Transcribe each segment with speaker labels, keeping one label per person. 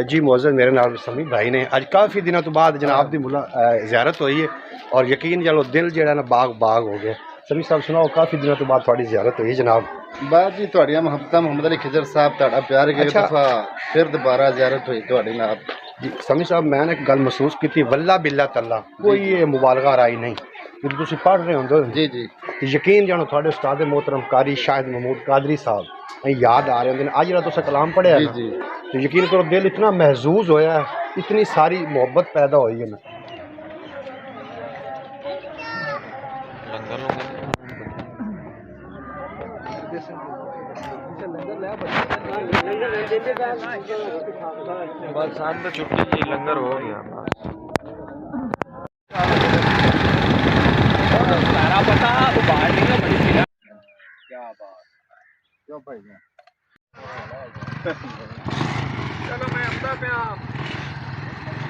Speaker 1: जी मुअज़्ज़ज़ मेरे नाल समी भाई ने अज काफ़ी दिनों तो बाद जनाब की ज़ियारत हुई है और यकीन चलो दिल जो ना बाग बाग हो गया। समी साहब सुनाओ, काफ़ी दिनों तो बाद थोड़ी ज़ियारत हुई जनाब।
Speaker 2: बस जी थोड़िया मुहब्बत मोहम्मद अली खिजर साहब तुहाडा प्यार एक
Speaker 1: अच्छा
Speaker 2: दफ़ा फिर दोबारा ज़ियारत हुई तुहाडे नाल।
Speaker 1: जी समी साहब मैंने एक गल महसूस की वल्ला बिल्ला तल्ला कोई ये मुबालगा राई नहीं जो तुम पढ़ रहे होंगे
Speaker 2: जी जी
Speaker 1: यकीन जानो थोड़े उस्ताद मोहतरम कारी शाहिद महमूद कादरी साहब याद आ रहे होंगे अज जरा तुसें कलाम पढ़िया
Speaker 2: जी
Speaker 1: ना
Speaker 2: जी
Speaker 1: तो यकीन करो दिल इतना महजूज होया इतनी सारी मोहब्बत पैदा हुई है ना।
Speaker 3: बस आज तो छुट्टी लंगर हो गया बस। सारा पता बाहर निकला बड़ी सी ना। क्या बात क्यों भाई चलो मैं अपना पे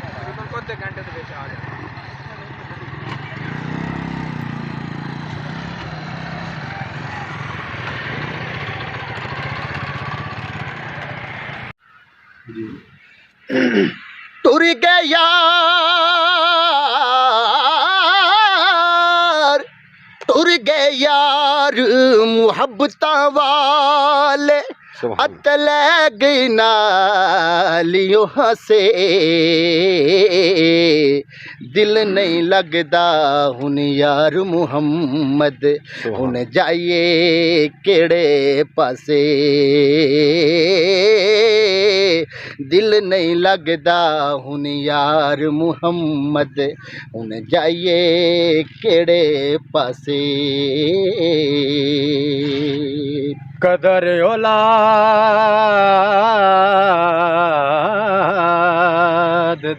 Speaker 3: तकरीबन कुछ घंटे से आ जाए।
Speaker 2: टुर गए यार टुर गए यार मुहब्बत वाले अत लै गई नालियों हसे दिल नहीं लगदा हुन यार मुहम्मद हुन जाइए केड़े पासे दिल नहीं लगदा हुन यार मुहम्मद हुन जाइए केड़े पासे
Speaker 3: कदर औलाद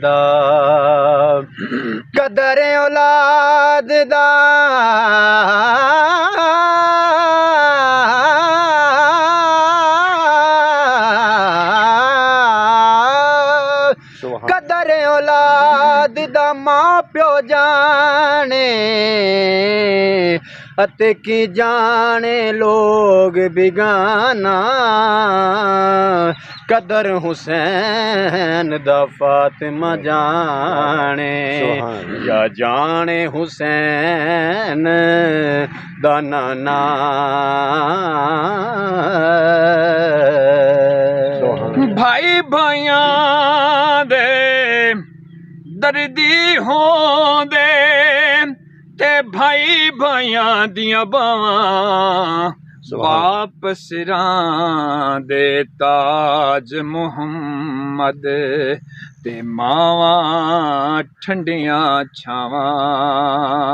Speaker 3: दा कदर औलाद दा कदर औलाद दा मां प्यो जाने अते की जाने लोग बिगाना कदर हुसैन दा फातिमा जाने या जाने हुसैन दा नाना भाई भाइयां दे दर्दी होंदे ते भाई भाइयां दियां बावां बाप सिरां दे ताज मुहम्मद ते मावां ठंडियां छावां।